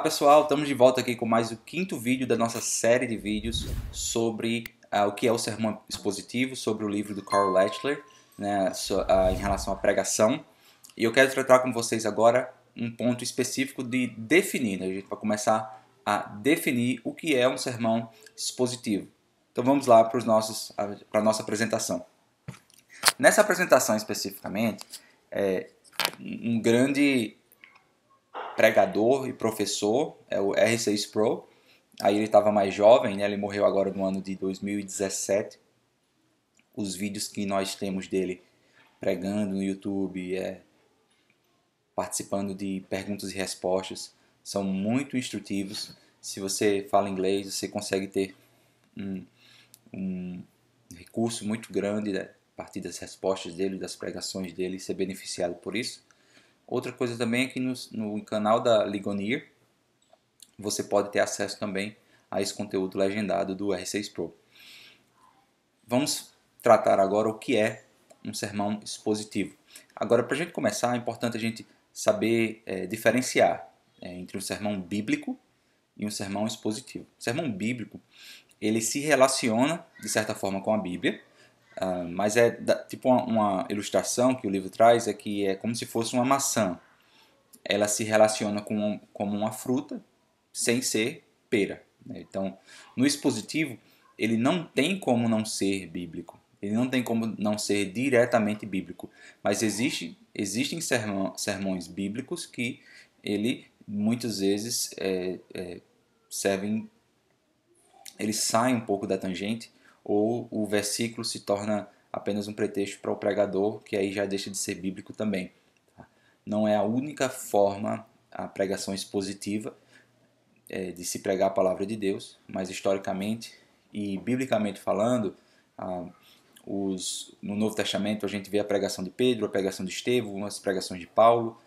Olá pessoal, estamos de volta aqui com mais o quinto vídeo da nossa série de vídeos sobre o que é o sermão expositivo, sobre o livro do Carl Lechler, né, em relação à pregação. E eu quero tratar com vocês agora um ponto específico de definir, né? A gente vai começar a definir o que é um sermão expositivo. Então vamos lá para a nossa apresentação. Nessa apresentação especificamente, um grande pregador e professor, é o R.C. Sproul. Aí ele estava mais jovem, né? Ele morreu agora no ano de 2017. Os vídeos que nós temos dele pregando no YouTube, participando de perguntas e respostas, são muito instrutivos. Se você fala inglês, você consegue ter um recurso muito grande, né, a partir das respostas dele, das pregações dele, e ser beneficiado por isso. Outra coisa também é que no canal da Ligonier você pode ter acesso também a esse conteúdo legendado do R.C. Sproul. Vamos tratar agora o que é um sermão expositivo. Agora, para a gente começar, é importante a gente saber diferenciar entre um sermão bíblico e um sermão expositivo. O sermão bíblico, ele se relaciona, de certa forma, com a Bíblia, mas tipo uma ilustração que o livro traz, é que é como se fosse uma maçã. Ela se relaciona como uma fruta, sem ser pera. Então, no expositivo, ele não tem como não ser bíblico. Ele não tem como não ser diretamente bíblico. Mas existem sermões bíblicos que ele muitas vezes servem, eles saem um pouco da tangente, ou o versículo se torna apenas um pretexto para o pregador, que aí já deixa de ser bíblico também. Não é a única forma, a pregação expositiva, de se pregar a palavra de Deus, mas historicamente e biblicamente falando, no Novo Testamento a gente vê a pregação de Pedro, a pregação de Estevão, as pregações de Paulo.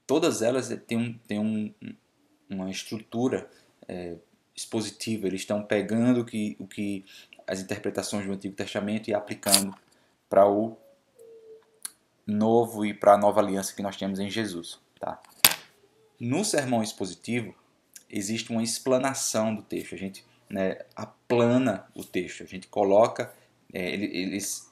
Todas elas têm uma estrutura expositiva. Eles estão pegando o que as interpretações do Antigo Testamento e aplicando para o novo e para a nova aliança que nós temos em Jesus. Tá? No sermão expositivo, existe uma explanação do texto. A gente, né, aplana o texto. A gente coloca... eles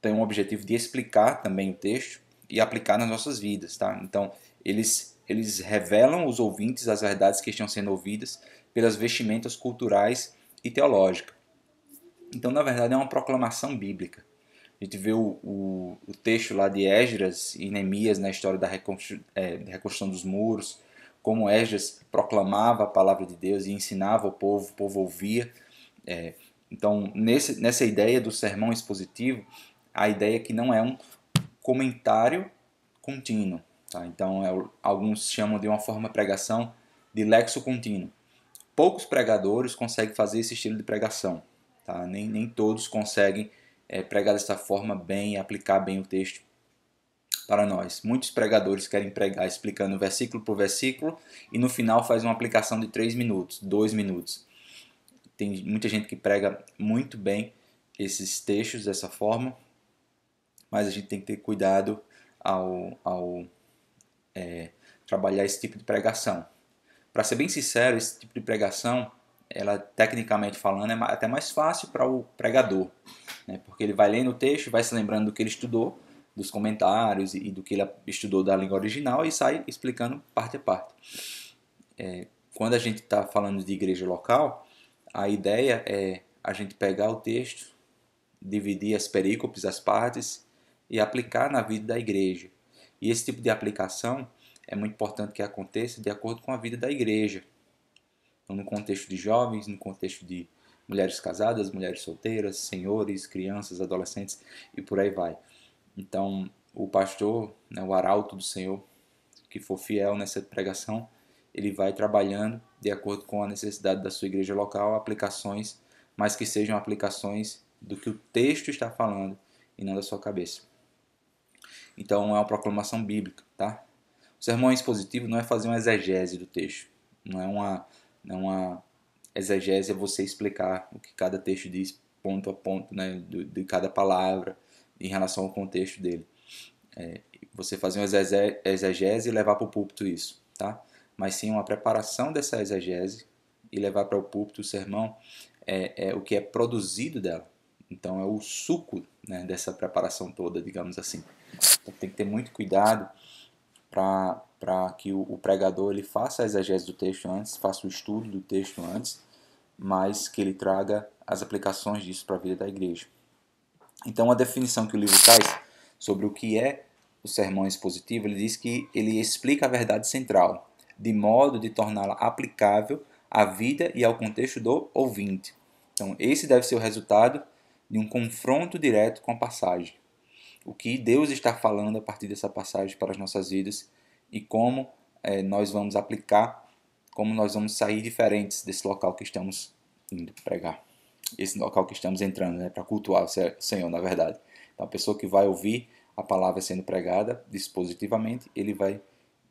têm um objetivo de explicar também o texto e aplicar nas nossas vidas. Tá? Então, eles revelam aos ouvintes as verdades que estão sendo ouvidas pelas vestimentas culturais e teológicas. Então, na verdade, é uma proclamação bíblica. A gente vê o texto lá de Esdras e Neemias na história da reconstrução dos muros, como Esdras proclamava a palavra de Deus e ensinava o povo ouvia. Então, nessa ideia do sermão expositivo, a ideia é que não é um comentário contínuo. Tá? Então, alguns chamam de uma forma de pregação de lexo contínuo. Poucos pregadores conseguem fazer esse estilo de pregação. Tá? Nem todos conseguem pregar dessa forma bem e aplicar bem o texto para nós. Muitos pregadores querem pregar explicando versículo por versículo e no final faz uma aplicação de 3 minutos, 2 minutos. Tem muita gente que prega muito bem esses textos dessa forma, mas a gente tem que ter cuidado ao trabalhar esse tipo de pregação. Para ser bem sincero, esse tipo de pregação, ela tecnicamente falando, é até mais fácil para o pregador, né? Porque ele vai lendo o texto, vai se lembrando do que ele estudou, dos comentários e do que ele estudou da língua original e sai explicando parte a parte. Quando a gente está falando de igreja local, a ideia é a gente pegar o texto, dividir as perícopes, as partes e aplicar na vida da igreja. E esse tipo de aplicação é muito importante que aconteça de acordo com a vida da igreja. Então, no contexto de jovens, no contexto de mulheres casadas, mulheres solteiras, senhores, crianças, adolescentes e por aí vai. Então, o pastor, né, o arauto do Senhor, que for fiel nessa pregação, ele vai trabalhando de acordo com a necessidade da sua igreja local, aplicações, mas que sejam aplicações do que o texto está falando e não da sua cabeça. Então, é uma proclamação bíblica, tá? O sermão expositivo não é fazer uma exegese do texto, não é uma exegese, é você explicar o que cada texto diz ponto a ponto, né, de cada palavra em relação ao contexto dele. Você fazer uma exegese e levar para o púlpito isso, tá? mas sim uma preparação dessa exegese e levar para o púlpito o sermão é o que é produzido dela. Então é o suco, né, dessa preparação toda, digamos assim. Então tem que ter muito cuidado para que o pregador ele faça a exegese do texto antes, faça o estudo do texto antes, mas que ele traga as aplicações disso para a vida da igreja. Então a definição que o livro traz sobre o que é o sermão expositivo, ele diz que ele explica a verdade central, de modo de torná-la aplicável à vida e ao contexto do ouvinte. Então esse deve ser o resultado de um confronto direto com a passagem. O que Deus está falando a partir dessa passagem para as nossas vidas e como nós vamos aplicar, como nós vamos sair diferentes desse local que estamos indo pregar. Esse local que estamos entrando, né, para cultuar o Senhor, na verdade. Então, a pessoa que vai ouvir a palavra sendo pregada dispositivamente, ele vai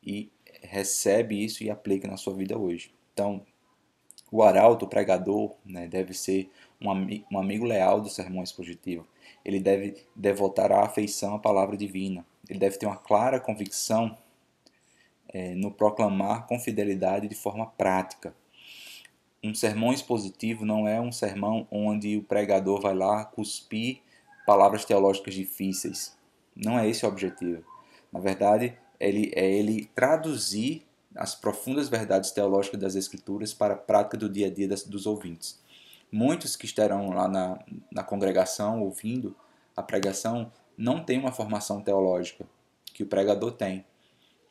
e recebe isso e aplica na sua vida hoje. Então, o arauto, o pregador, né, deve ser um amigo leal do sermão expositivo. Ele deve devotar a afeição à palavra divina. Ele deve ter uma clara convicção no proclamar com fidelidade de forma prática. Um sermão expositivo não é um sermão onde o pregador vai lá cuspir palavras teológicas difíceis. Não é esse o objetivo. Na verdade, ele traduzir as profundas verdades teológicas das Escrituras para a prática do dia a dia dos ouvintes. Muitos que estarão lá na congregação ouvindo a pregação não têm uma formação teológica que o pregador tem,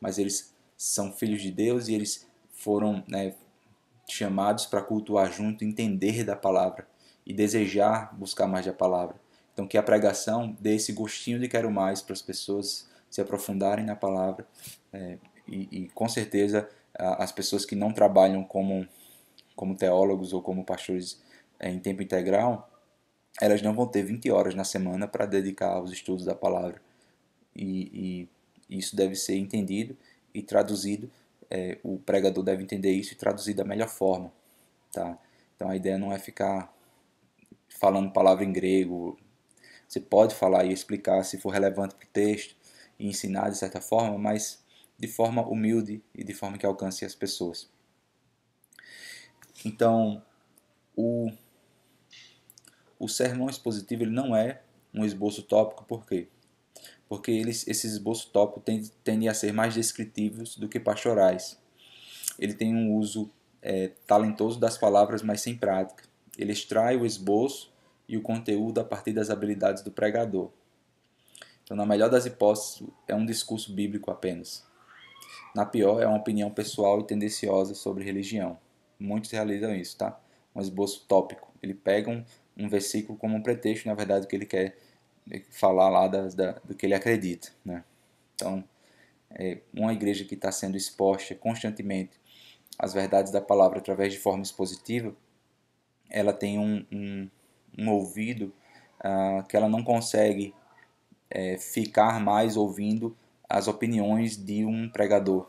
mas eles são filhos de Deus e eles foram, né, chamados para cultuar junto, entender da palavra e desejar buscar mais da palavra. Então que a pregação dê esse gostinho de quero mais para as pessoas se aprofundarem na palavra e com certeza as pessoas que não trabalham como teólogos ou como pastores em tempo integral, elas não vão ter 20 horas na semana para dedicar aos estudos da palavra. E isso deve ser entendido e traduzido. O pregador deve entender isso e traduzir da melhor forma. Tá? Então a ideia não é ficar falando palavra em grego. Você pode falar e explicar se for relevante para o texto e ensinar de certa forma, mas de forma humilde e de forma que alcance as pessoas. Então, o sermão expositivo ele não é um esboço tópico, por quê? Porque esses esboços tópicos tendem a ser mais descritivos do que pastorais. Ele tem um uso talentoso das palavras, mas sem prática. Ele extrai o esboço e o conteúdo a partir das habilidades do pregador. Então, na melhor das hipóteses, é um discurso bíblico apenas. Na pior, é uma opinião pessoal e tendenciosa sobre religião. Muitos realizam isso, tá? Um esboço tópico. Ele pega um versículo como um pretexto, na verdade, do que ele quer falar lá do que ele acredita, né? Então, uma igreja que está sendo exposta constantemente às verdades da palavra através de forma expositiva, ela tem um ouvido que ela não consegue ficar mais ouvindo as opiniões de um pregador.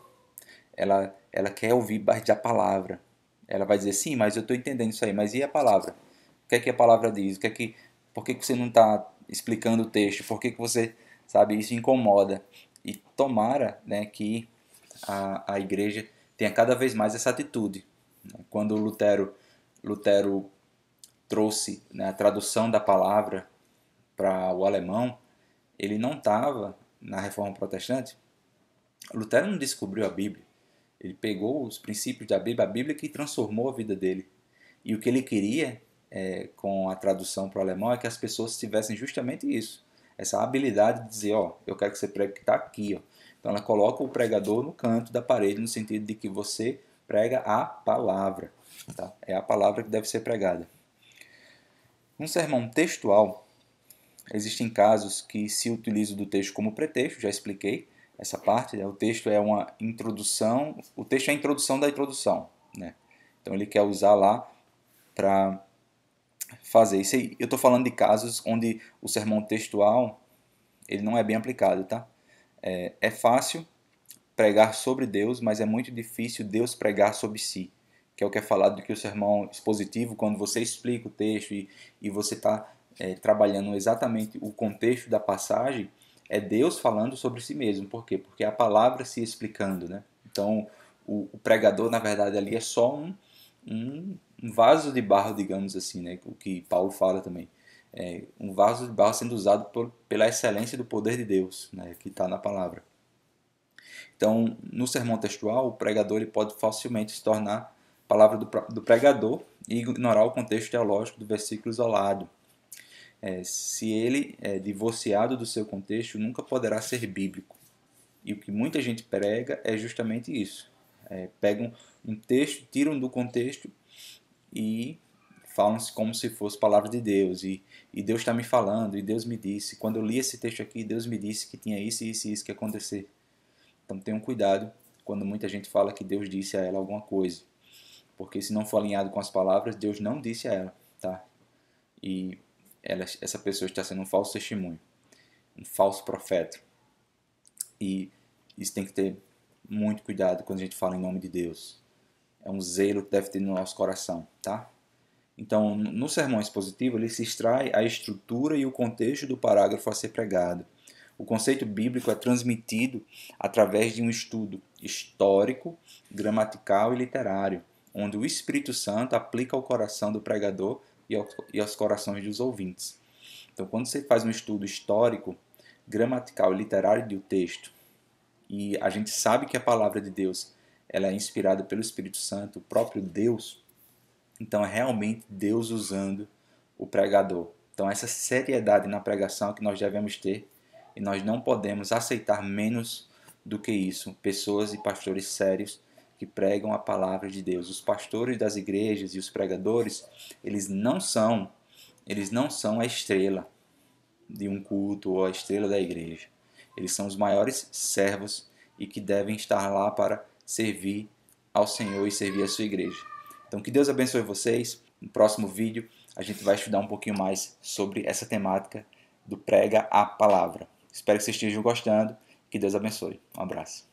Ela quer ouvir mais da palavra. Ela vai dizer, sim, mas eu estou entendendo isso aí, mas e a palavra? O que é que a palavra diz? Por que você não está explicando o texto? Por que você, sabe, isso incomoda? E tomara, né, que a igreja tenha cada vez mais essa atitude. Quando Lutero trouxe, né, a tradução da palavra para o alemão, ele não estava na Reforma Protestante. Lutero não descobriu a Bíblia. Ele pegou os princípios da Bíblia, a Bíblia que transformou a vida dele. E o que ele queria com a tradução para o alemão é que as pessoas tivessem justamente isso. Essa habilidade de dizer, ó, eu quero que você pregue que está aqui. Ó. Então ela coloca o pregador no canto da parede, no sentido de que você prega a palavra. Tá? É a palavra que deve ser pregada. Um sermão textual, existem casos que se utilizam do texto como pretexto, já expliquei essa parte, né? O texto é uma introdução, o texto é a introdução da introdução, né? Então ele quer usar lá para fazer isso aí. Eu estou falando de casos onde o sermão textual ele não é bem aplicado, tá? É fácil pregar sobre Deus, mas é muito difícil Deus pregar sobre si, que é o que é falado do que o sermão expositivo, quando você explica o texto e você está trabalhando exatamente o contexto da passagem, é Deus falando sobre si mesmo. Por quê? Porque é a palavra se explicando, né? Então, O pregador, na verdade, ali é só um vaso de barro, digamos assim, né? O que Paulo fala também. É um vaso de barro sendo usado pela excelência do poder de Deus, né? Que está na palavra. Então, no sermão textual, o pregador ele pode facilmente se tornar palavra do pregador e ignorar o contexto teológico do versículo isolado. Se ele é divorciado do seu contexto, nunca poderá ser bíblico. E o que muita gente prega é justamente isso. Pegam um texto, tiram do contexto e falam como se fosse palavra de Deus. E Deus está me falando, e Deus me disse. Quando eu li esse texto aqui, Deus me disse que tinha isso, isso e isso que ia acontecer. Então tenham cuidado quando muita gente fala que Deus disse a ela alguma coisa. Porque se não for alinhado com as palavras, Deus não disse a ela. Tá? E essa pessoa está sendo um falso testemunho, um falso profeta. E isso tem que ter muito cuidado quando a gente fala em nome de Deus. É um zelo que deve ter no nosso coração, tá? Então, no sermão expositivo, ele se extrai a estrutura e o contexto do parágrafo a ser pregado. O conceito bíblico é transmitido através de um estudo histórico, gramatical e literário, onde o Espírito Santo aplica ao coração do pregador e aos corações dos ouvintes. Então, quando você faz um estudo histórico, gramatical e literário do texto, e a gente sabe que a palavra de Deus ela é inspirada pelo Espírito Santo, o próprio Deus, então é realmente Deus usando o pregador. Então essa seriedade na pregação é que nós devemos ter e nós não podemos aceitar menos do que isso. Pessoas e pastores sérios que pregam a palavra de Deus. Os pastores das igrejas e os pregadores, eles não são a estrela de um culto ou a estrela da igreja. Eles são os maiores servos e que devem estar lá para servir ao Senhor e servir a sua igreja. Então que Deus abençoe vocês. No próximo vídeo a gente vai estudar um pouquinho mais sobre essa temática do prega a palavra. Espero que vocês estejam gostando. Que Deus abençoe. Um abraço.